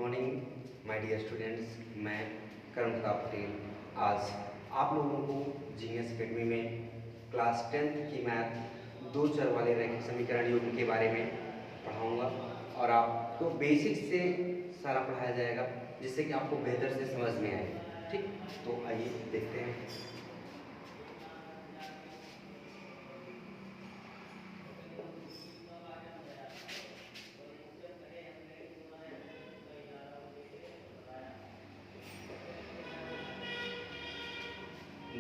Morning my dear students. मैं करण प्रताप पटेल आज आप लोगों को जीनियस एकेडमी में क्लास 10th की मैथ दो चर वाले रैखिक समीकरण युग्म के बारे में पढ़ाऊंगा और आपको बेसिक से सारा पढ़ाया जाएगा जिससे कि आपको बेहतर से समझ में आए। ठीक, तो आइए देखते हैं।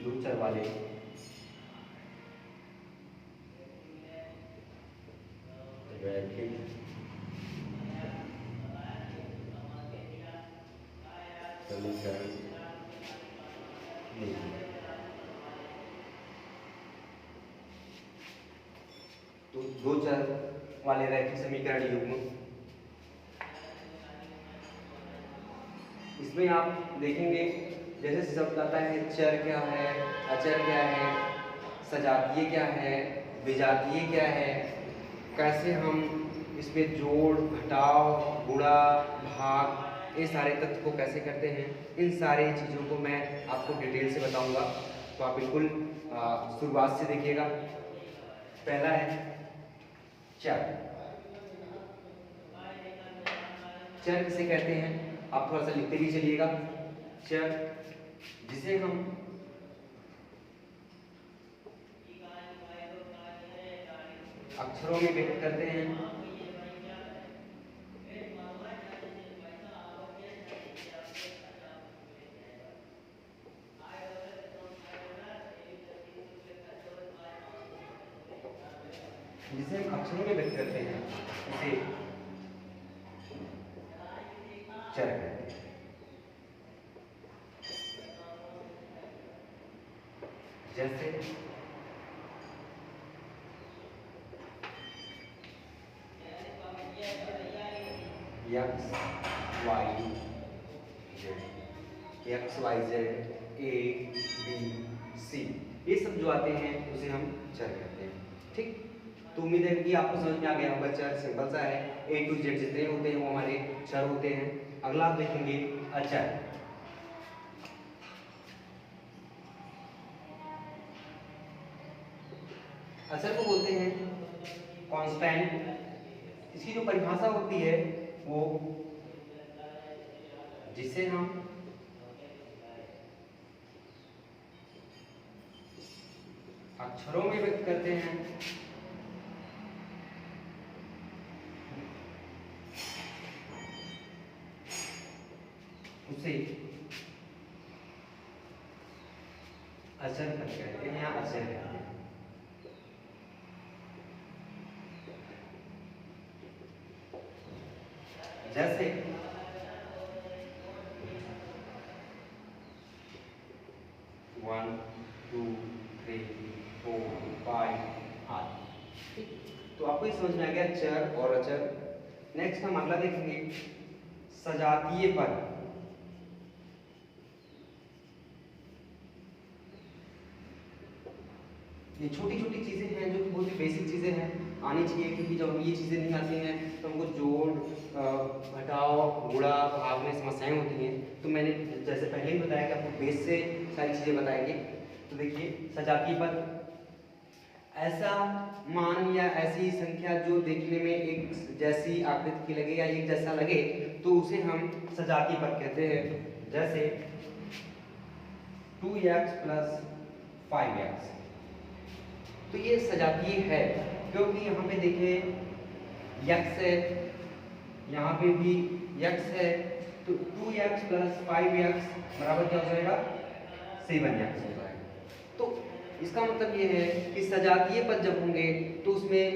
दो चर वाले रैखिक समीकरण तो दो चर वाले रैखिक समीकरण युग्म, इसमें आप देखेंगे जैसे शब्द आता है चर क्या है, अचर क्या है, सजातीय क्या है, विजातीय क्या है, कैसे हम इसमें जोड़, घटाव, गुणा, भाग ये सारे तत्व को कैसे करते हैं, इन सारी चीज़ों को मैं आपको डिटेल से बताऊंगा। तो आप बिल्कुल शुरुआत से देखिएगा। पहला है चर। चर किसे कहते हैं आप थोड़ा सा लिखते भी चलिएगा। चर जिसे हम अक्षरों में व्यक्त करते हैं, जिसे हम अक्षरों में व्यक्त करते हैं उसे चर कहते हैं। जैसे X Y Z A B C ये सब जो आते हैं उसे हम चर कहते हैं। ठीक, तो उम्मीद है कि आपको समझ में आ गया होगा। चर सिंपल सा है, ए टू जेड जितने होते हैं वो हमारे चर होते हैं। अगला आप देखेंगे अचर। अचर को बोलते हैं कांस्टेंट। इसकी जो परिभाषा होती है वो जिसे हम अक्षरों में व्यक्त करते हैं उसे अचर कहते हैं या अचर कहते हैं। जैसे 1 2 3 4 5 8। तो आपको ये समझ में आ गया चर और अचर। नेक्स्ट हम अगला देखेंगे सजातीय पद। ये छोटी छोटी चीजें हैं जो कि बहुत ही बेसिक चीजें हैं, आनी चाहिए, क्योंकि जब हम ये चीजें नहीं आती हैं तो हमको जोड़, घटाव, गुणा, भाग में समस्याएं होती हैं। तो मैंने जैसे पहले ही बताया कि आपको बेस से सारी चीजें बताएंगे। तो देखिए सजातीय पद ऐसा मान या ऐसी संख्या जो देखने में एक जैसी आकृति की लगे या एक जैसा लगे तो उसे हम सजातीय पद कहते हैं। जैसे 2x + 5x, तो ये सजातीय है क्योंकि यहाँ पे देखिए x है, यहाँ पे भी x है, तो 2x + 5x बराबर क्या हो जाएगा 7x हो जाएगा। तो इसका मतलब ये है कि सजातीय पद जब होंगे तो उसमें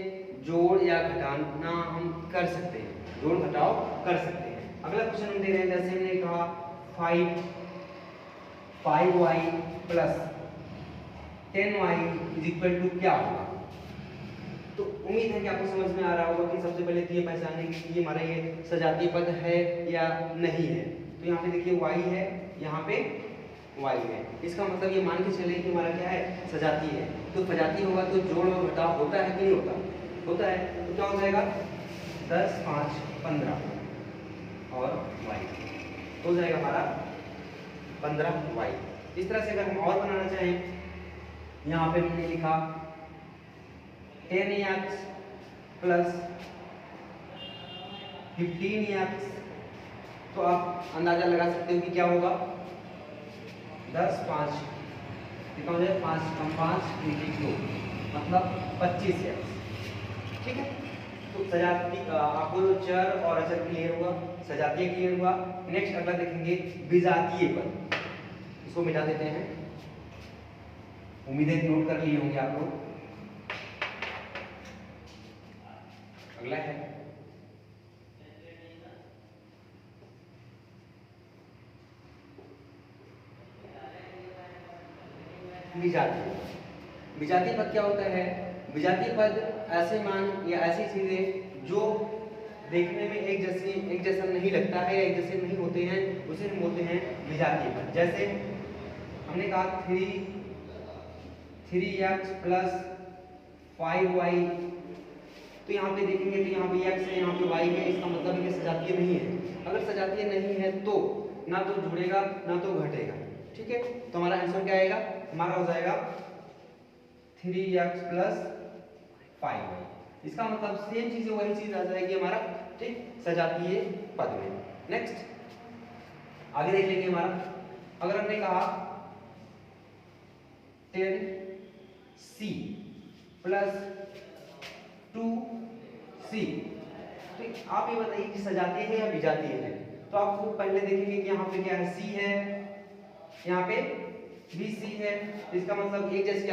जोड़ या घटाना हम कर सकते हैं, जोड़ घटाव कर सकते हैं। अगला क्वेश्चन हम दे रहे हैं, जैसे हमने कहा 5y + 10y = क्या होगा। तो उम्मीद है कि आपको समझ में आ रहा होगा कि सबसे पहले तो ये पहचानने की ये हमारा ये सजातीय पद है या नहीं है। तो यहाँ पे देखिए y है, यहाँ पे y है, इसका मतलब ये मान के चले कि हमारा क्या है सजातीय है। तो सजातीय होगा तो जोड़ और घटाव होता है कि नहीं होता, होता है। तो क्या हो जाएगा 10 5 15 और y हो जाएगा हमारा 15y। इस तरह से अगर हम और बनाना चाहें, यहाँ पे हमने लिखा 10x प्लस 15x, तो आप अंदाजा लगा सकते हो कि क्या होगा, 10 5 कितना हो जाए, 5 कम 5 2 मतलब 25x। ठीक है, तो सजाती आपको चर और अचर क्लियर हुआ, सजातीय क्लियर हुआ। नेक्स्ट अगला देखेंगे विजातीय पद, इसको मिटा देते हैं। उम्मीद है नोट कर लिए होंगे आप लोग। अगला है विजातीय। विजातीय पद क्या होता है? विजातीय पद ऐसे मान या ऐसी चीजें जो देखने में एक जैसा नहीं लगता है या एक जैसे नहीं होते हैं, उसे हम बोलते हैं विजातीय पद। जैसे हमने कहा 3x प्लस 5y, तो यहाँ पे देखेंगे तो यहाँ पे x है, यहाँ पे y है, इसका मतलब ये सजातीय नहीं है। अगर सजातीय नहीं है तो ना तो जुड़ेगा ना तो घटेगा। ठीक है, तो हमारा आंसर क्या आएगा, हमारा हो जाएगा 3x प्लस 5y। इसका मतलब सेम चीज वही चीज आ जाएगी हमारा, ठीक, सजातीय पद में। नेक्स्ट आगे देख लेंगे हमारा, अगर हमने कहा 10c प्लस 2c, तो आप ये बताइए कि सजातीय है या विजातीय है? तो आपको पहले देखेंगे कि यहाँ पे क्या है, c है, यहाँ पे भी c है, इसका मतलब एक जैसी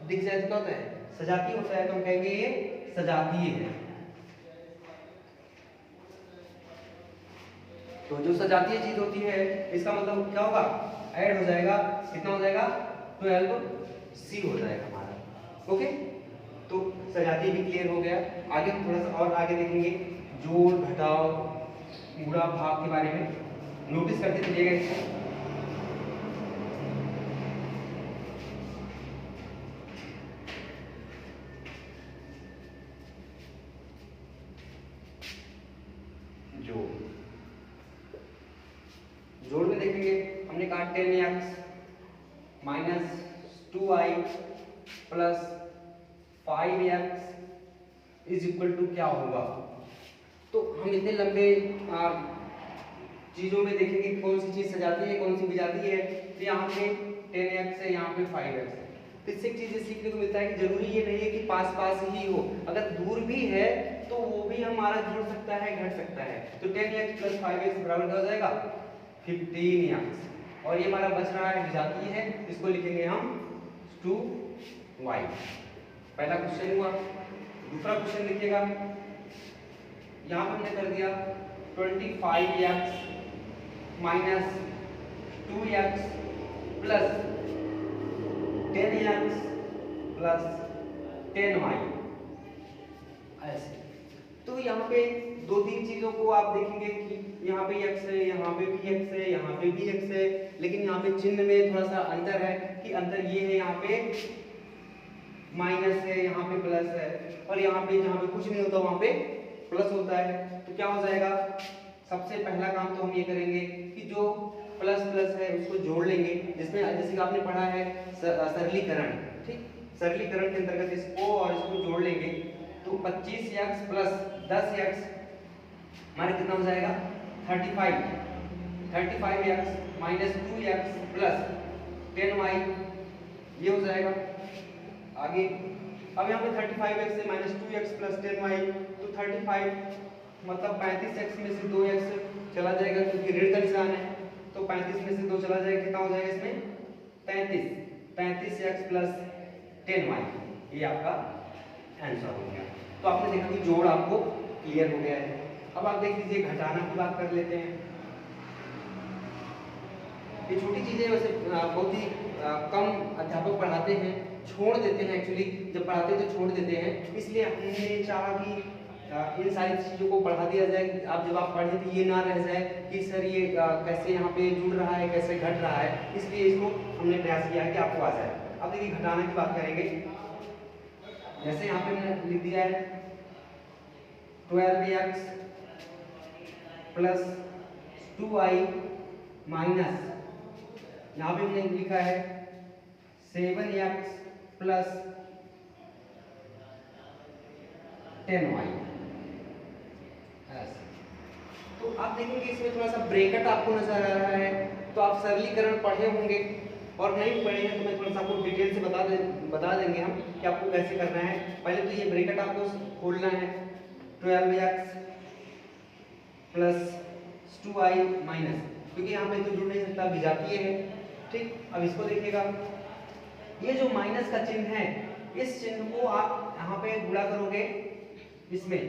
दिख जाए तो क्या होता है, सजातीय होता है, तो हम कहेंगे ये सजातीय है। तो जो सजातीय चीज होती है इसका मतलब क्या होगा, ऐड हो जाएगा, कितना हो जाएगा, 12c हो जाएगा हमारा। ओके, तो सजातीय भी क्लियर हो गया। आगे हम थोड़ा सा और आगे देखेंगे, जोड़ घटाव गुणा भाग के बारे में नोटिस करते चलिएगा इसको। जोड़ में देखेंगे, हमने कहा 10x minus 2y plus 5x is equal to क्या होगा। तो हम इतने लंबे चीजों में देखेंगे कौन सी चीज सजाती है कौन सी विजाती है। तो यहाँ पे 10x है, यहाँ पे 5x है। तो इससे एक चीज सीखने को मिलता है कि जरूरी ये नहीं है कि पास पास ही हो, अगर दूर भी है तो वो भी हमारा जुड़ सकता है, घट सकता है। तो 10x प्लस 5x बराबर क्या हो जाएगा, 15x। और ये हमारा बच रहा है विजातीय है, इसको लिखेंगे हम 2y। पहला क्वेश्चन हुआ। दूसरा क्वेश्चन लिखिएगा, यहाँ पर हमने कर दिया 25x minus 2x plus 10x plus 10y ऐसे। तो यहाँ पे दो तीन चीजों को आप देखेंगे कि यहाँ पे x है, यहाँ पे भी x है, यहाँ पे भी x है, लेकिन यहाँ पे चिन्ह में थोड़ा सा अंतर है कि अंतर ये है, यहाँ पे माइनस है, यहाँ पे प्लस है, और यहाँ पे जहाँ पे कुछ नहीं होता वहाँ पे प्लस होता है। तो क्या हो जाएगा, सबसे पहला काम तो हम ये करेंगे कि जो प्लस प्लस है उसको जोड़ लेंगे, जिसमें जैसे कि आपने पढ़ा है सरलीकरण, ठीक, सरलीकरण के अंतर्गत इसको और इसको जोड़ लेंगे। तो 25x प्लस 10x हमारा कितना हो जाएगा, 35x minus 2x plus 10y, ये हो जाएगा। आगे अब यहाँ पे 35x से माइनस 2x प्लस 10y, तो 35 मतलब 35x में से 2x चला जाएगा क्योंकि ऋण का निशान है, तो 35 में से 2 चला जाएगा, कितना हो जाएगा इसमें 35x प्लस 10y, ये आपका आंसर हो गया। तो आपने देखा कि जोड़ आपको क्लियर हो गया है। अब आप देख लीजिए घटाना की बात कर लेते हैं। ये छोटी चीजें वैसे बहुत ही कम अध्यापक पढ़ाते हैं, छोड़ देते हैं, एक्चुअली जब पढ़ाते हैं तो छोड़ देते हैं, इसलिए हमने चाहा कि इन सारी चीज़ों को बढ़ा दिया जाए। अब जब आप पढ़ें तो ये ना रह जाए कि सर ये कैसे यहाँ पे जुड़ रहा है, कैसे घट रहा है, इसलिए इसको हमने प्रयास किया है कि आपको आ जाए। अब देखिए घटाना की बात करेंगे, जैसे यहाँ पे हमने लिख दिया है 12x प्लस 2i माइनस, यहाँ पे हमने लिखा है 7x प्लस 10y। तो आप देखेंगे इसमें थोड़ा सा ब्रैकेट आपको नजर आ रहा है, तो आप सरलीकरण पढ़े होंगे, और नहीं पढ़े हैं तो मैं थोड़ा सा आपको डिटेल से बता देंगे हम कि आपको कैसे करना है। पहले तो ये ब्रैकेट आपको खोलना है, 12x प्लस 2i माइनस, क्योंकि यहाँ पे तो जुड़ नहीं सकता, विजातीय है। ठीक, अब इसको देखिएगा, ये जो माइनस का चिन्ह है, इस चिन्ह को आप यहाँ पे गुणा करोगे इसमें,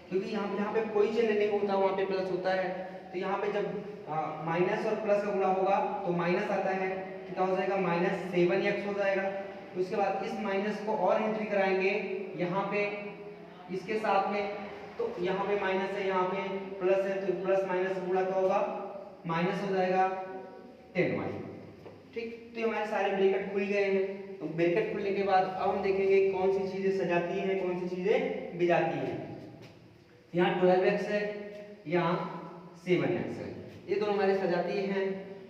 क्योंकि यहाँ पे कोई चिन्ह नहीं होता, वहाँ पे प्लस होता है। तो यहाँ पे जब माइनस और प्लस का गुणा होगा तो माइनस आता है, कितना हो जाएगा, माइनस 7x हो जाएगा। तो उसके बाद इस माइनस को और एंट्री कराएंगे यहाँ पे इसके साथ में, तो यहाँ पे माइनस है, यहाँ पे प्लस है, तो प्लस माइनस गुणा क्या होगा, माइनस हो जाएगा 10y। ठीक, तो ये हमारे सारे ब्रैकेट खुल गए हैं। तो ब्रैकेट खुलने के बाद अब हम देखेंगे कौन सी चीजें सजाती हैं, कौन सी चीजें बिजाती हैं। यहाँ 12x है, यहाँ 7x है, ये दोनों हमारे सजाती हैं।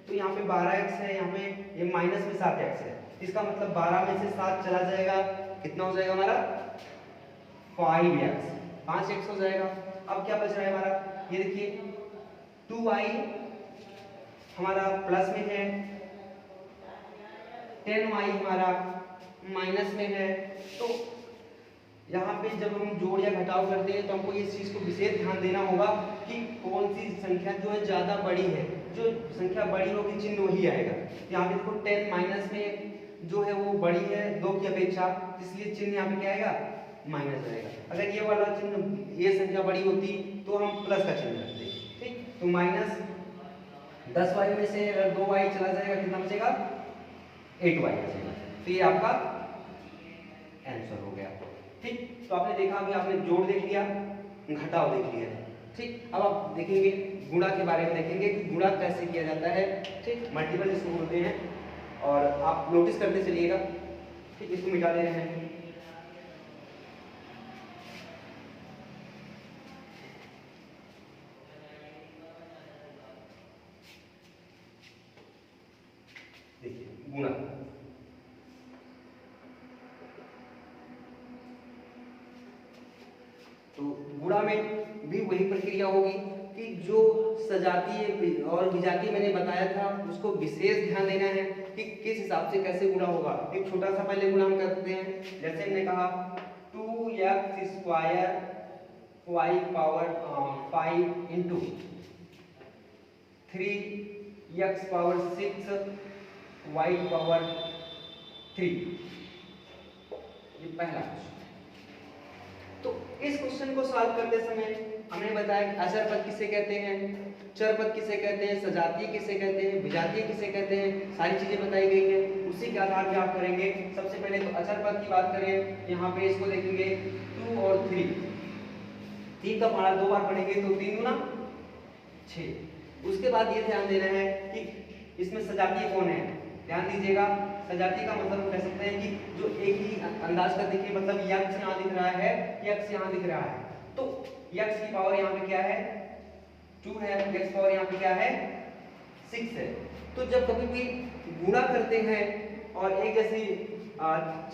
तो यहाँ पे 12x है, यहाँ पे ये माइनस में 7x है, इसका मतलब 12 में से 7 चला जाएगा, कितना हो जाएगा हमारा 5x, 5x हो जाएगा। अब क्या बच रहा है हमारा, ये देखिए 2y हमारा प्लस में है, 10y हमारा माइनस में है। तो यहाँ पे जब हम जोड़ या घटाव करते हैं तो हमको इस चीज को विशेष ध्यान देना होगा कि कौन सी संख्या जो है ज्यादा बड़ी है, जो संख्या बड़ी होगी चिन्ह वही आएगा। यहाँ पे देखो 10 माइनस में जो है वो बड़ी है 2 की अपेक्षा, इसलिए चिन्ह यहाँ पे क्या आएगा, माइनस आएगा। अगर ये वाला चिन्ह, ये संख्या बड़ी होती तो हम प्लस का चिन्ह रखते। ठीक, तो माइनस 10y में से अगर 2y चला जाएगा, कितना बचेगा, 8y बचेगा। तो ये आपका आंसर हो गया। ठीक, तो आपने देखा, अभी आपने जोड़ देख लिया, घटाव देख लिया। ठीक, अब आप देखेंगे गुणा के बारे में, देखेंगे कि गुणा कैसे किया जाता है। ठीक, मल्टीपल इसको बोलते हैं, और आप नोटिस करते चलिएगा। ठीक, इसको मिटा दे रहे हैं। देखिए गुणा, तो गुणा में भी वही प्रक्रिया होगी कि जो सजातीय और विजातीय मैंने बताया था उसको विशेष ध्यान देना है कि किस हिसाब से कैसे गुणा होगा। एक छोटा सा पहले गुणा हम करते हैं, जैसे हमने कहा 2x square y power 5 into 3x power 6 y power 3, ये पहला क्वेश्चन। तो इस क्वेश्चन को सॉल्व करते समय हमने बताया कि अचर पद किसे कहते हैं, चर पद किसे कहते हैं, सजातीय किसे कहते हैं, विजातीय किसे कहते हैं, सारी चीजें बताई गई हैं। उसी के आधार पर आप करेंगे। सबसे पहले तो अचर पद की बात करें, यहाँ पे इसको देखेंगे 2 और 3 का पढ़ा 2 बार पढ़ेंगे तो 3 गुना 6। उसके बाद ये ध्यान देना है कि इसमें सजातीय कौन है, ध्यान दीजिएगा। सजातीय का मतलब हम कह सकते हैं कि जो एक ही अंदाज का देखिए, मतलब यक्ष यहाँ दिख रहा है, यक्ष यहाँ दिख रहा है, तो यक्ष की पावर यहाँ पे क्या है, 2 है, यक्ष पावर यहाँ पे क्या है, 6 है। तो जब कभी भी गुणा करते हैं और एक जैसी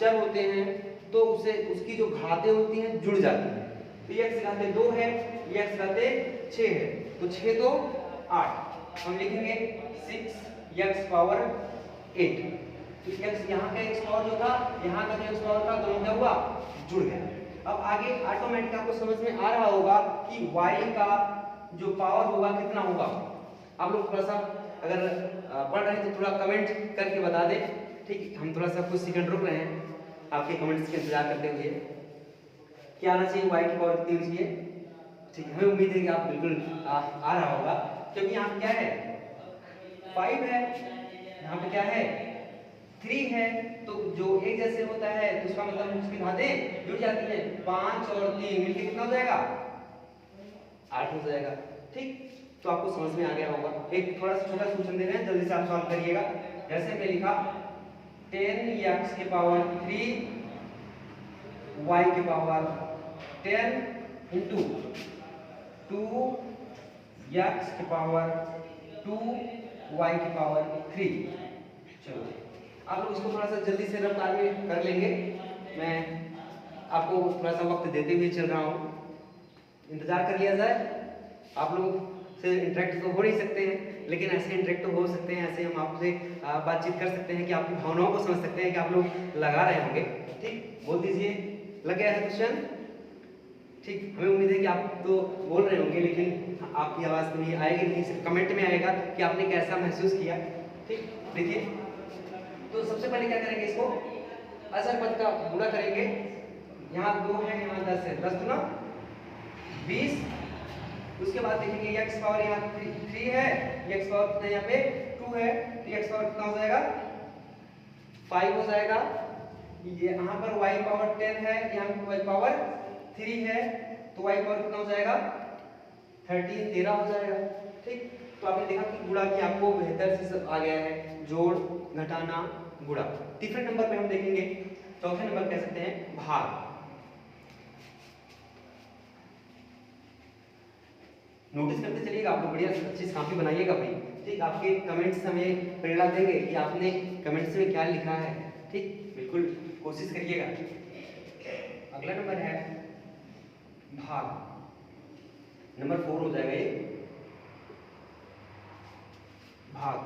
चर होते हैं तो उसे उसकी जो घातें होती हैं जुड़ जाती हैं। तो यक्ष घाते 2 है, यक्ष घाते 6 है, तो 6 2 8, हम लिखेंगे 6 यक्ष पावर 8। तो यक्ष यहाँ का एक्स पावर जो था, यहाँ का एक्स पावर था, दोनों क्या हुआ, जुड़ गया। अब आगे ऑटोमेटिक आपको समझ में आ रहा होगा कि y का जो पावर होगा कितना होगा। आप लोग थोड़ा सा अगर पढ़ रहे हैं तो थोड़ा कमेंट करके बता दें। ठीक, हम थोड़ा सा कुछ सेकंड रुक रहे हैं आपके कमेंट्स के इंतजार करते हुए। क्या आना चाहिए, y की पावर कितनी होनी चाहिए। ठीक है, हमें उम्मीद है कि आप बिल्कुल आ रहा होगा, क्योंकि यहाँ क्या है 5 है, यहाँ पे क्या है 3 है, तो जो एक जैसे होता है तो उसका मतलब उसकी घातें जुड़ जाती हैं। 5 और 3 मिलके कितना हो जाएगा, 8 हो जाएगा। ठीक, तो आपको समझ में आ गया होगा। एक थोड़ा सा छोटा क्वेश्चन दे रहे हैं, जल्दी से आप सॉल्व करिएगा। जैसे मैं लिखा 10x की पावर 3 y की पावर 10 इंटू 2 x की पावर 2 y की पावर 3। चलो आप लोग इसको थोड़ा सा जल्दी से रफ्तार में कर लेंगे, मैं आपको थोड़ा सा वक्त देते हुए चल रहा हूँ, इंतजार कर लिया जाए। आप लोग से इंटरेक्ट तो हो नहीं सकते हैं, लेकिन ऐसे इंटरेक्ट तो हो सकते हैं, ऐसे हम आपसे बातचीत कर सकते हैं कि आपकी भावनाओं को समझ सकते हैं कि आप लोग लगा रहे होंगे। ठीक, बोल दीजिए लग गया है क्वेश्चन। ठीक, हमें उम्मीद है कि आप तो बोल रहे होंगे, लेकिन आपकी आवाज़ तो नहीं आएगी, नहीं सिर्फ कमेंट में आएगा कि आपने कैसा महसूस किया। ठीक, देखिए तो सबसे पहले क्या करेंगे, इसको अचर पद का गुणा करेंगे। यहाँ 2 है, यहाँ 10 है, 10 गुना 20। उसके बाद देखेंगे x पावर यहाँ 3 है, x पावर कितना यहाँ पे 2 है, तो x पावर कितना हो जाएगा 5 हो जाएगा। ये यहाँ पर y पावर 10 है, यहाँ पर y पावर 3 है, तो y पावर कितना हो जाएगा 13 13 हो जाएगा। ठीक, तो आपने देखा कि गुणा की आपको बेहतर से सब आ गया है, जोड़ घटाना गुणा। तीसरे नंबर पे हम देखेंगे, चौथे नंबर कह सकते हैं भाग। नोटिस करते चलिएगा, आप लोग बढ़िया अच्छी कॉपी बनाइएगा भाई। ठीक, आपके कमेंट्स हमें प्रेरणा देंगे कि आपने कमेंट्स में क्या लिखा है। ठीक, बिल्कुल कोशिश करिएगा। अगला नंबर है भाग, नंबर 4 हो जाएगा ये भाग।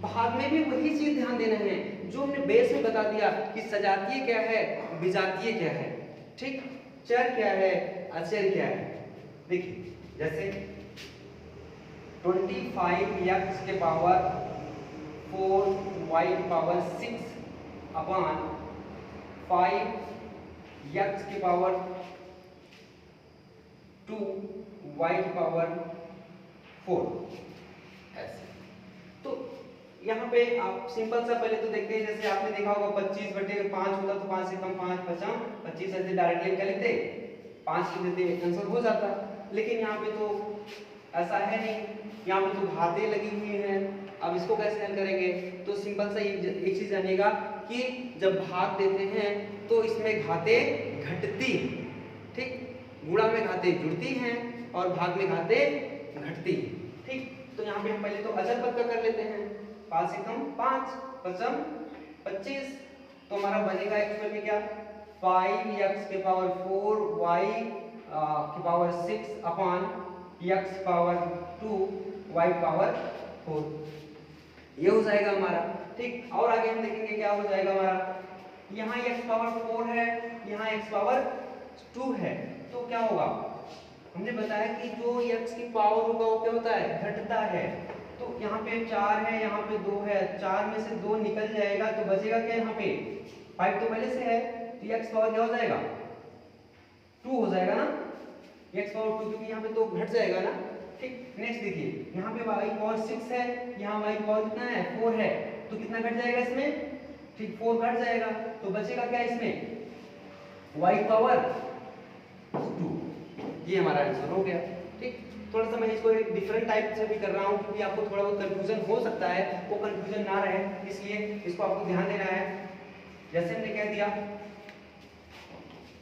भाग में भी वही चीज ध्यान देना है जो हमने बेस में बता दिया कि सजातीय क्या है, विजातीय क्या है। ठीक, चर क्या है, अचर क्या है। देखिए जैसे 25x के पावर 4 y की पावर 6 अपॉन 5x की पावर 2 y की पावर 4। ऐसे तो यहाँ पे आप सिंपल सा पहले तो देखते हैं, जैसे आपने देखा होगा 25/5 होता तो 5 से कम 5 5 25 ऐसे डायरेक्टली क्या लिखते 5 लिख देते, आंसर हो जाता। लेकिन यहाँ पे तो ऐसा है नहीं, यहाँ पे तो घातें लगी हुई हैं। अब इसको कैसे हल करेंगे, तो सिंपल सा एक चीज जानिएगा कि जब भाग देते हैं तो इसमें घातें घटती हैं। ठीक, गुणा में घातें जुड़ती हैं और भाग में घातें घटती हैं। ठीक, तो यहाँ पे हम पहले तो अचर पद का कर लेते हैं। 5 से कम 5 5 25, तो हमारा बनेगा एक्चुअल में क्या 5x के पावर 4 y की power 6 upon x power 2 y power 4, ये हो जाएगा हमारा। ठीक, और आगे हम देखेंगे क्या हो जाएगा हमारा, यहाँ x पावर 4 है, यहाँ x पावर 2 है, तो क्या होगा, हमने बताया कि जो x की पावर होगा वो क्या होता है, घटता है। तो यहाँ पे 4 है, यहाँ पे 2 है, 4 में से 2 निकल जाएगा तो बचेगा क्या, यहाँ पे 5 तो पहले से है, तो x पावर क्या हो जाएगा 2 हो जाएगा ना, x पावर 2, क्योंकि यहाँ पे तो घट जाएगा ना। ठीक, नेक्स्ट देखिए यहाँ पे y पावर 6 है, यहाँ y पावर कितना है 4 है, तो कितना घट जाएगा इसमें, ठीक 4 घट जाएगा, तो बचेगा क्या इसमें y पावर 2, ये हमारा आंसर हो गया। ठीक, थोड़ा सा मैं इसको एक डिफरेंट टाइप से भी कर रहा हूँ क्योंकि आपको थोड़ा बहुत कंफ्यूजन हो सकता है, वो कंफ्यूजन ना रहे इसलिए इसको आपको ध्यान देना है। जैसे हमने कह दिया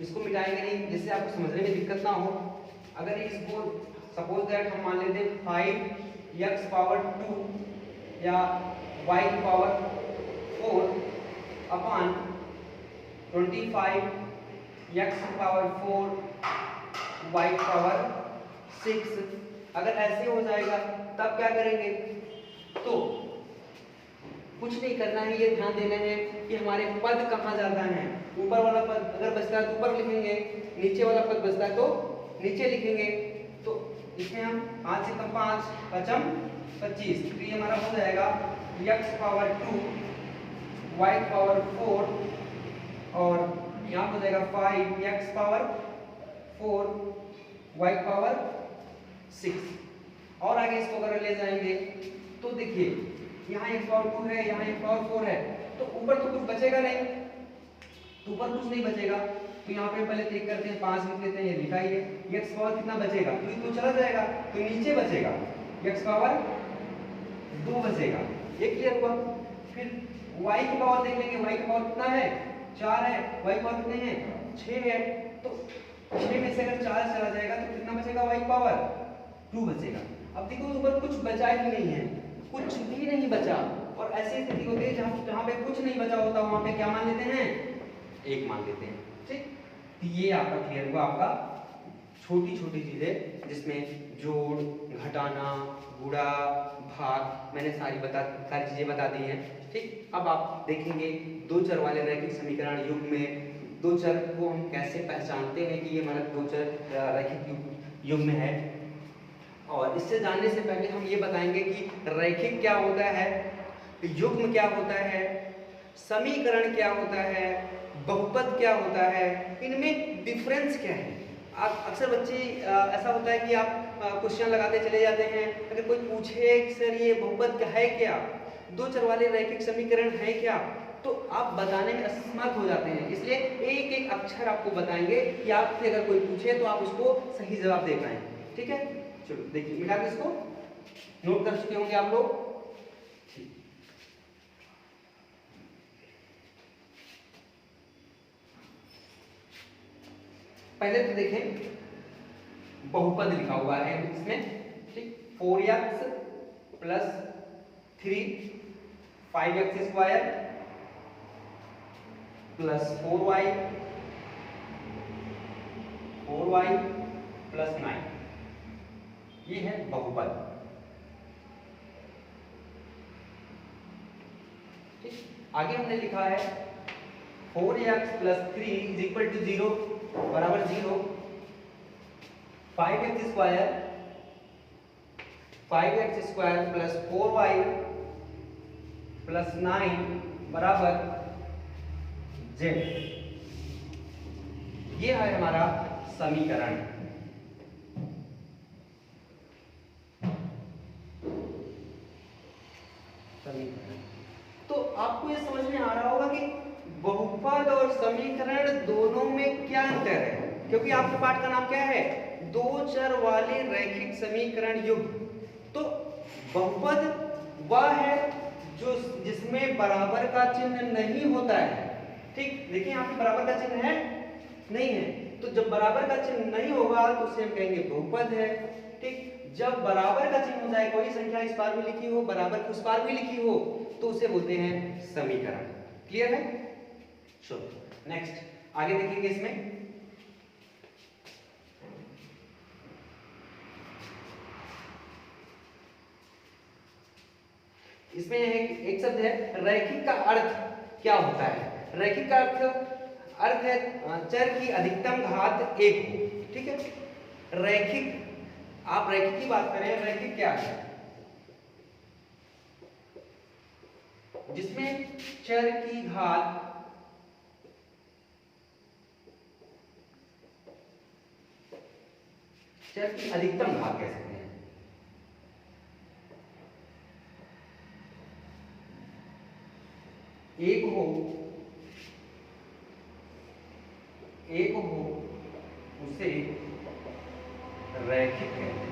इसको मिटाएंगे नहीं जिससे आपको समझने में दिक्कत ना हो। अगर इसको सपोज दैट हम मान लेते हैं 5x पावर 2 या y की पावर 4 अपॉन 25x की पावर 4 y की पावर 6, अगर ऐसे हो जाएगा तब क्या करेंगे, तो कुछ नहीं करना है, ये ध्यान देना है कि हमारे पद कहाँ जाता है। ऊपर वाला पद अगर बचता है तो ऊपर लिखेंगे, नीचे वाला पद बचता है तो नीचे लिखेंगे। तो इसमें हम 5 से कम 5 5 25, तो ये हमारा हो जाएगा x पावर 2 y पावर 4 और यहाँ हो जाएगा 5x पावर 4 y पावर 6। और आगे इसको अगर ले जाएंगे तो देखिए यहाँ x पावर 2 है, यहाँ x पावर 4 है, तो ऊपर तो कुछ बचेगा नहीं, तो ऊपर कुछ नहीं बचेगा, तो यहाँ पे पहले चेक करते हैं 5 लिख लेते हैं, ये लिखा ही है। x पावर कितना बचेगा, तो चला जाएगा, तो नीचे बचेगा x पावर 2 बचेगा, ये क्लियर हुआ। फिर y की पावर देख लेंगे, y की पावर कितना है 4 है, y पावर कितने हैं 6 है, तो 6 में से अगर 4 चला जाएगा तो कितना बचेगा y पावर 2 बचेगा। अब देखो ऊपर कुछ बचा ही नहीं है, कुछ भी नहीं बचा, और ऐसी स्थिति होती है जहाँ पे कुछ नहीं बचा होता वहां पे क्या मान लेते हैं, एक मान लेते हैं। ठीक, तो ये आपका क्लियर हुआ, आपका छोटी छोटी चीजें जिसमें जोड़, घटाना, गुणा, भाग, मैंने सारी चीजें बता दी हैं। ठीक, अब आप देखेंगे दो चर वाले रैखिक समीकरण युग्म में दो चर को हम कैसे पहचानते हैं कि ये हमारा दो चर रैखिक युग्म है। और इससे जानने से पहले हम ये बताएंगे कि रैखिक क्या होता है, युग्म क्या होता है, समीकरण क्या होता है, बहुपद क्या होता है, इनमें डिफरेंस क्या है। आप अक्सर बच्चे ऐसा होता है कि आप क्वेश्चन लगाते चले जाते हैं, अगर कोई पूछे सर ये बहुपद है क्या, दो चर वाले रैखिक समीकरण है क्या, तो आप बताने में असमर्थ हो जाते हैं। इसलिए एक एक अक्षर आपको बताएंगे कि आपसे अगर कोई पूछे तो आप उसको सही जवाब दे पाएं। ठीक है, चलो देखिए, मिटा के इसको नोट कर चुके होंगे आप लोग। पहले तो देखें बहुपद लिखा हुआ है इसमें। ठीक, 4x plus 3 5x square plus 4y plus 9, ये है बहुपद। ठीक, आगे हमने लिखा है 4x plus 3 is equal to 0 बराबर 0, 5x square plus 4y plus 9 बराबर z। ये है हमारा समीकरण। तो आपको ये समझ में आ रहा होगा कि बहुपद और समीकरण दोनों में क्या अंतर है, क्योंकि आपके पाठ का नाम क्या है, दो चर वाले रैखिक समीकरण युग्म। तो बहुपद वह है जो जिसमें बराबर का चिन्ह नहीं होता है। ठीक, देखिए यहाँ पे बराबर का चिन्ह है नहीं है, तो जब बराबर का चिन्ह नहीं होगा तो उसे हम कहेंगे बहुपद है। ठीक, जब बराबर का चिन्ह हो जाए, कोई संख्या इस पार भी लिखी हो, बराबर उस पार भी लिखी हो, तो उसे बोलते हैं समीकरण। क्लियर है? चलो नेक्स्ट आगे देखेंगे। इसमें एक शब्द है रैखिक का अर्थ क्या होता है। रैखिक का अर्थ है चर की अधिकतम घात 1 हो। ठीक है, रैखिक, आप रैखिक की बात करें, रैखिक क्या है, जिसमें चर की घात चर की अधिकतम घात कह सकते हैं। एक हो उसे रैखिक कहते हैं।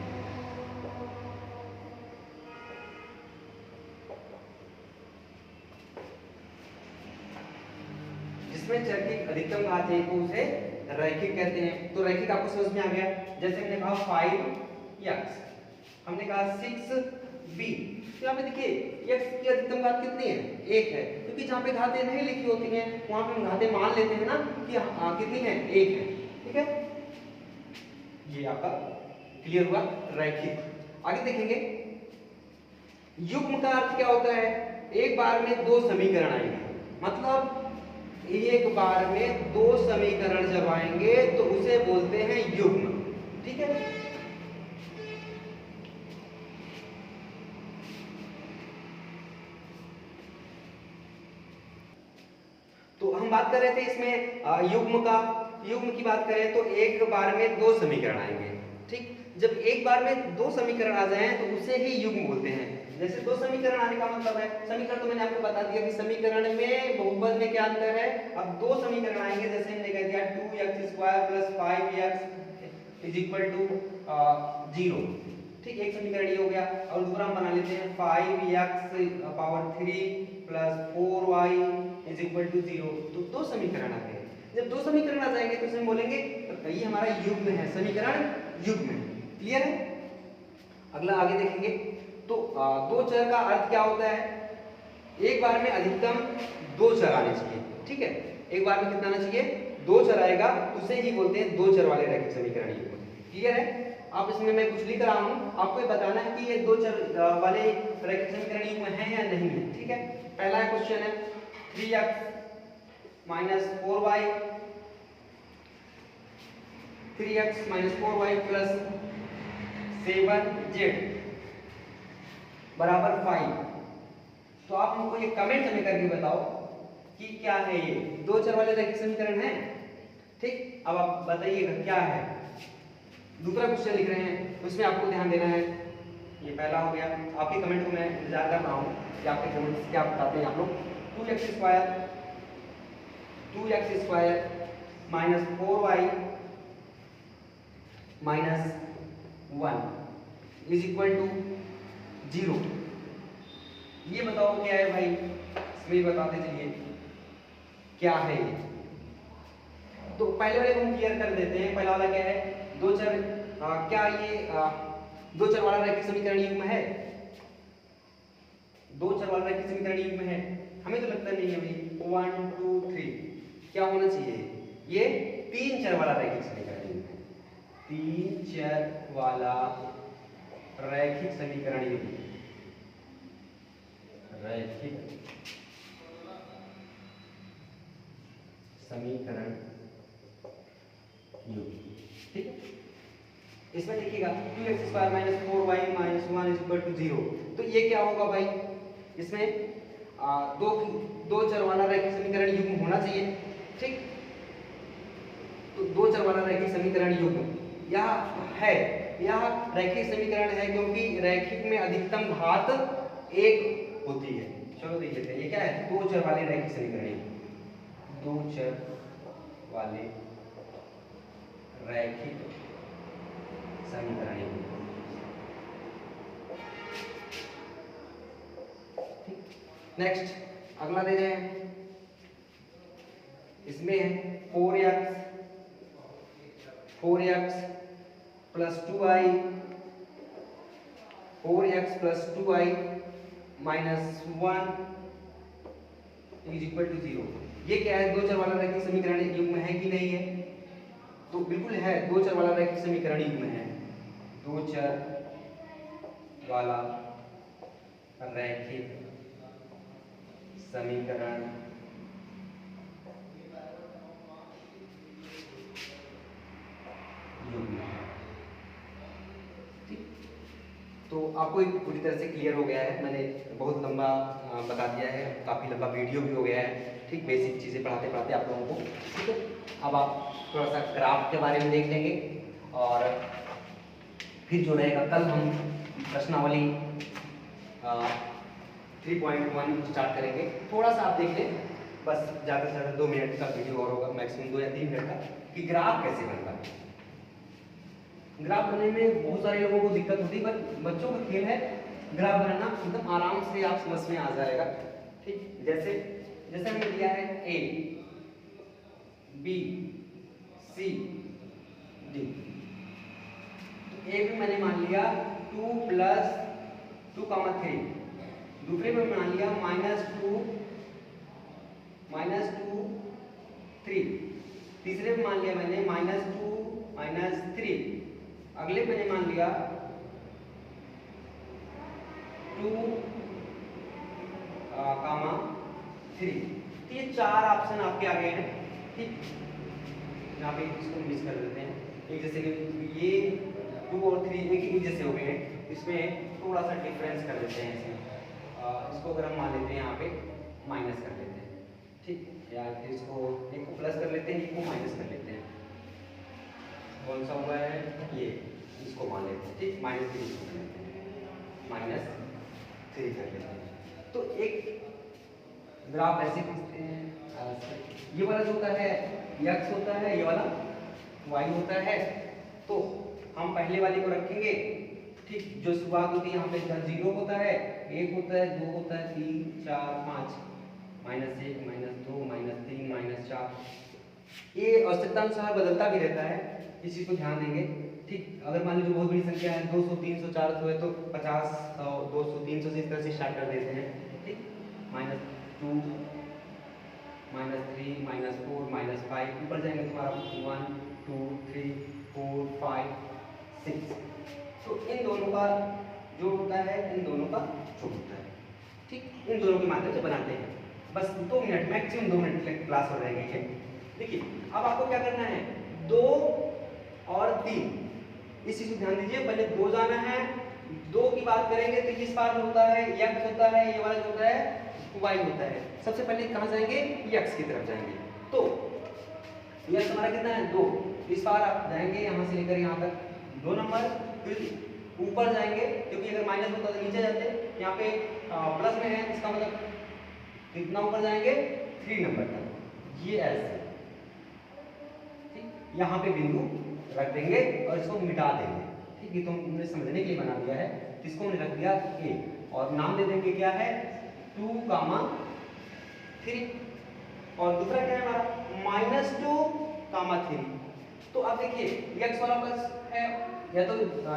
जिसमें चर की अधिकतम घात 1 हो उसे रैखिक कहते हैं। तो रैखिक आपको समझ में आ गया। जैसे हमने कहा 5x, हमने कहा 6b, तो यहाँ पे देखिए x की अधिकतम घात कितनी है, 1 है, क्योंकि जहाँ पे घातें नहीं लिखी होती हैं वहां पे हम घातें मान लेते हैं ना कि कितनी है, 1 है। ठीक है, ये आपका क्लियर हुआ रैखिक। आगे देखेंगे युग्म का अर्थ क्या होता है, एक बार में दो समीकरण आएंगे, मतलब एक बार में दो समीकरण जब आएंगे तो उसे बोलते हैं युग्म। ठीक है, तो हम बात कर रहे थे इसमें युग्म की बात करें तो एक बार में दो समीकरण आएंगे। ठीक, जब एक बार में दो समीकरण आ जाएं तो उसे ही युग्म बोलते हैं। जैसे दो समीकरण आने का मतलब है, समीकरण तो मैंने आपको बता दिया कि समीकरण में बहुपद में क्या अंतर है। अब दो समीकरण आएंगे, जैसे हमने कह दिया 2x square plus 5x is equal to 0। ठीक, एक समीकरण ये हो गया। और दूसरा हम बना लेते हैं 5x power 3 plus 4y is equal to 0। तो दो समीकरण आ गए। जब दो समीकरण आ जाएंगे तो इसे हम बोलेंगे ये हमारा युग्म है, समीकरण युग्म है। क्लियर है? अगला आगे देखेंगे। तो दो चर का अर्थ क्या होता है, एक बार में अधिकतम दो चर आने चाहिए, ठीक है। एक बार में कितना आना चाहिए, दो चर आएगा, उसे ही बोलते हैं दो चर वाले रैखिक समीकरण युग्म। क्लियर है। अब इसमें मैं कुछ लिख रहा हूं, आपको ये बताना है कि ये दो चर वाले रैखिक समीकरण युग्म है या नहीं है, ठीक है। पहला क्वेश्चन है 3x minus 4y plus 7z बराबर 5। तो आप हमको ये कमेंट में करके बताओ कि क्या है, ये दो चर वाले रैखिक समीकरण है, ठीक। अब आप बताइएगा क्या है। दूसरा क्वेश्चन लिख रहे हैं, उसमें आपको ध्यान देना है। ये पहला हो गया, आपके कमेंट को मैं इंतजार कर रहा हूँ कि आपके कमेंट्स क्या बताते हैं आप लोग। 2x square minus 4y minus 1 is equal to 0। ये बताओ क्या है भाई, इसमें बताते चलिए क्या है ये। तो पहले वाले को हम क्लियर कर देते हैं। पहला वाला क्या है, दो चर, क्या ये दो चर वाला रैखिक समीकरण युग्म है, दो चर वाला रैखिक समीकरण युग्म है, हमें तो लगता नहीं है भाई। 1 2 3 क्या होना चाहिए, ये तीन चर वाला रैखिक समीकरण युग्म है, तीन चर वाला रैखिक समीकरण युग्म, रैखिक समीकरण युग्म, ठीक है। इसमें देखिएगा 2x square minus 4y minus 1 is equal to 0। तो ये क्या होगा भाई, इसमें दो चर वाला रैखिक समीकरण युग्म होना चाहिए, ठीक। तो दो चर वाला रैखिक समीकरण युग्म यह है, यह रैखिक समीकरण है क्योंकि रैखिक में अधिकतम घात 1 होती है। चलो देख लेते हैं ये क्या है, दो चर वाले रैखिक समीकरण युग्म, दो चर वाले रैखिक समीकरण युग्म। नेक्स्ट अगला दे रहे हैं, इसमें है 4x plus 2y, 4x plus 2y minus 1 is equal to 0। ये क्या है, दो चर वाला रैखिक समीकरण युग्म है कि नहीं है, तो बिल्कुल है, दो चर वाला रैखिक समीकरण युग्म है, दो चर वाला रैखिक समीकरण युग्म, ठीक। तो आपको पूरी तरह से क्लियर हो गया है, मैंने बहुत लंबा बता दिया है, काफ़ी लंबा वीडियो भी हो गया है, ठीक। बेसिक चीज़ें पढ़ाते पढ़ाते आप लोगों को, ठीक है। अब आप थोड़ा सा ग्राफ के बारे में देख लेंगे और फिर जो रहेगा कल हम प्रश्नावली 3.1 स्टार्ट करेंगे। थोड़ा सा आप देख लें, बस ज़्यादा से ज़्यादा 2 मिनट का वीडियो और होगा, मैक्सिमम 2 या 3 मिनट का, कि ग्राफ कैसे बनता है। ग्राफ बनने में बहुत सारे लोगों को दिक्कत होती है, पर बच्चों का खेल है, ग्राफ बनाना एकदम आराम से आप समझ में आ जाएगा, ठीक। जैसे हमने दिया है A B C D, तो A में मैंने मान लिया 2 प्लस 2,3, दूसरे में मान लिया -2 3, तीसरे में मान लिया मैंने -2 -3, अगले मैंने मान लिया 2, 3। तो ये चार ऑप्शन आपके आगे हैं, ठीक। यहाँ पे इसको मिस कर देते हैं, एक जैसे कि ये 2 और 3 एक ही जैसे हो गए हैं, इसमें थोड़ा सा डिफरेंस कर देते हैं इसमें। इसको अगर हम मान लेते हैं यहाँ पे माइनस कर लेते हैं, ठीक, या फिर इसको एक को प्लस कर लेते हैं, एक को माइनस कर लेते हैं। कौन सा हुआ है ये, इसको मान लेते हैं, ठीक, -3 कर लेते हैं, -3 कर लेते हैं। तो एक ग्राफ ऐसे खींचते हैं, ये वाला जो होता है x होता है, ये वाला y होता है। तो हम पहले वाले को रखेंगे, ठीक, जो शुरुआत होती है यहाँ पे 0 होता है, 1 होता है, 2 होता है, 3 4 5, -1 -2 -3 -4। ये आवश्यकता अनुसार बदलता भी रहता है, इस चीज को ध्यान देंगे, ठीक, अगर मान लीजिए बहुत बड़ी संख्या है 200 300 400 है तो 50 100 200 300 से इस तरह से स्टार्ट कर देते हैं। ठीक, -2 -3 -4 -5 ऊपर जाएंगे तुम्हारा 1 2 3 4 5 6। तो इन दोनों का जोड़ होता है, इन दोनों का जोड़ होता है। ठीक, इन दोनों के माध्यम से बनाते हैं। बस 2 मिनट, मैक्सिमम 2 मिनट की क्लास हो रहेगी ये। देखिए अब आपको क्या करना है, 2 और 3 इस चीज को ध्यान दीजिए। पहले 2 जाना है, 2 की बात करेंगे तो इस पार होता है x होता है, ये वाला जो होता है y होता है। सबसे पहले कहाँ जाएंगे, x की तरफ जाएंगे। तो x हमारा कितना है 2, इस पार आप जाएंगे यहाँ से लेकर यहाँ तक 2 नंबर, फिर ऊपर जाएंगे क्योंकि अगर माइनस होता तो नीचे जाते, यहाँ पे प्लस में है इसका मतलब कितना ऊपर जाएंगे 3 नंबर तक, ये ऐसे। ठीक, यहाँ पे बिंदु रख देंगे और इसको मिटा देंगे। ठीक, ये तो हमने समझने के लिए बना दिया है। इसको हमने रख दिया a और नाम दे देंगे क्या है 2, 3। और दूसरा क्या है हमारा -2, 3। तो अब देखिए x वाला प्लस है, या तो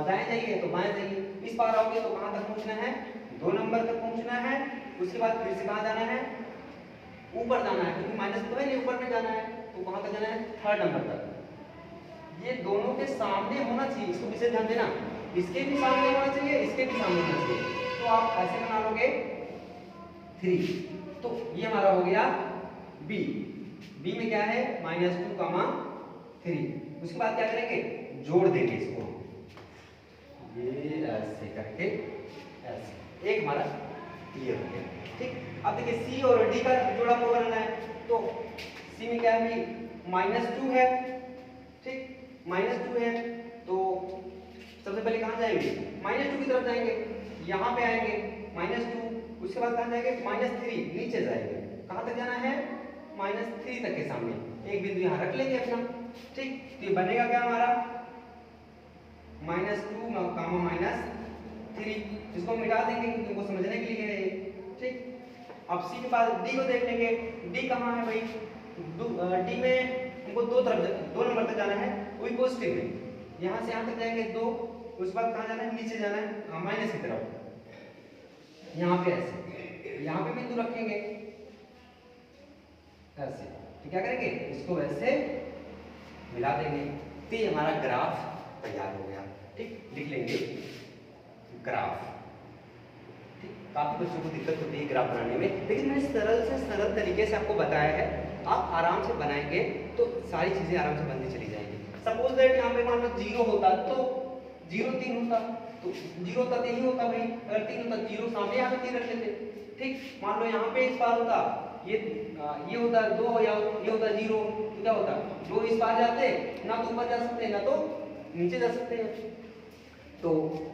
दाएं जाइए तो बाएं जाइए, इस पार आओगे तो कहां तक पहुंचना है 2 नंबर तक पहुंचना है। उसके बाद फिर से कहां जाना है, ऊपर जाना है क्योंकि माइनस तो है नहीं, ऊपर में जाना है तो कहां तक जाना है 3rd नंबर तक। ये दोनों के सामने होना चाहिए, इसको विशेष ध्यान देना, इसके भी सामने होना चाहिए, इसके भी सामने होना चाहिए। तो आप ऐसे बना लोगे 3। तो ये हमारा हो गया b। b में क्या है -2, 3। उसके बाद क्या करेंगे, जोड़ देंगे इसको, ये ऐसे करके ऐसे, एक हमारा ये हो गया। ठीक, अब देखिए c और d का जोड़ा को बनाना है। तो c में क्या है -2 है। ठीक, -2 है तो सबसे पहले कहां जाएंगे, -2 की तरफ जाएंगे, यहां पे आएंगे -2। उसके बाद कहां जाएंगे -3, नीचे जाएंगे, कहां तक जाना है -3 तक के सामने, एक बिंदु यहां रख लेंगे अपना। ठीक, तो ये बनेगा क्या हमारा -2, -3, इसको मिटा देंगे क्योंकि इनको समझने के लिए है। ठीक, अब c के पास d को देख लेंगे, d कहां है भाई, d में हमको 2 नंबर तक जाना है, वो भी पॉजिटिव में, यहां से यहां तक जाएंगे 2। उसके बाद कहां जाना है, नीचे जाना है माइनस की तरफ, यहां पे ऐसे, यहां पे बिंदु रखेंगे ऐसे। तो क्या करेंगे, इसको ऐसे मिला देंगे, तो ये हमारा ग्राफ तैयार हो गया। ठीक, लिख लेंगे ग्राफ। ठीक, काफी बच्चों को दिक्कत होती है ग्राफ बनाने में, लेकिन मैंने सरल से सरल तरीके से आपको बताया है। आप आराम से बनाएंगे तो सारी चीजें आराम से बनती चली जाएंगी। सपोज दैट यहाँ पे मान लो 0 होता तो 0 3 होता, तो 0 होता तो यही होता भाई, अगर 3 होता 0 सामने यहाँ पे 3 रख लेते। ठीक, मान लो यहाँ पे इस पार होता ये होता 2 या ये होता 0, तो क्या होता 2 इस पार जाते, ना तो ऊपर जा सकते ना तो नीचे जा सकते हैं। तो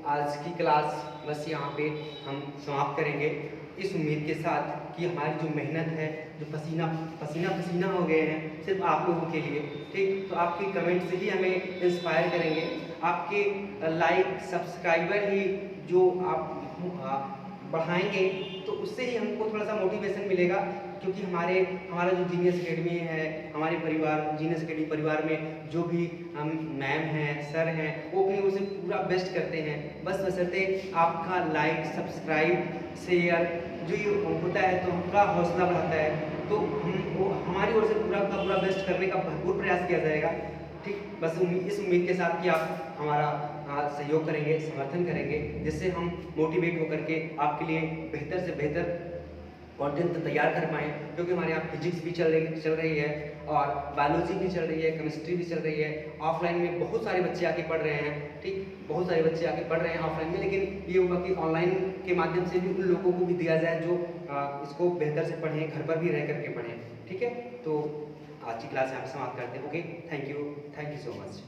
आज की क्लास बस यहाँ पे हम समाप्त करेंगे, इस उम्मीद के साथ कि हमारी जो मेहनत है, जो पसीना पसीना हो गए हैं सिर्फ आप लोगों के लिए। ठीक, तो आपके कमेंट से ही हमें इंस्पायर करेंगे, आपके लाइक सब्सक्राइबर ही जो आप बढ़ाएंगे तो उससे ही हमको थोड़ा सा मोटिवेशन मिलेगा। क्योंकि हमारा जो जीनियस एकेडमी है, हमारे जीनियस एकेडमी परिवार में जो भी हम मैम हैं, सर हैं, वो अपनी ओर से पूरा बेस्ट करते हैं। बस बशर्ते आपका लाइक सब्सक्राइब शेयर जो ये होता है तो पूरा हौसला बढ़ाता है। तो हमारी ओर से पूरा बेस्ट करने का भरपूर प्रयास किया जाएगा। ठीक, बस इस उम्मीद के साथ कि आप हमारा सहयोग करेंगे, समर्थन करेंगे, जिससे हम मोटिवेट होकर के आपके लिए बेहतर से बेहतर कंटेंट तैयार कर पाएँ। क्योंकि हमारे यहाँ फिजिक्स भी चल रही है और बायोलॉजी भी चल रही है, केमिस्ट्री भी चल रही है। ऑफलाइन में बहुत सारे बच्चे आके पढ़ रहे हैं। ठीक, बहुत सारे बच्चे आके पढ़ रहे हैं ऑफलाइन में, लेकिन ये होगा कि ऑनलाइन के माध्यम से भी उन लोगों को भी दिया जाए जो इसको बेहतर से पढ़ें, घर पर भी रह करके पढ़ें। ठीक है, तो आज की क्लास यहाँ पे समाप्त करते हैं। Okay, thank you so much.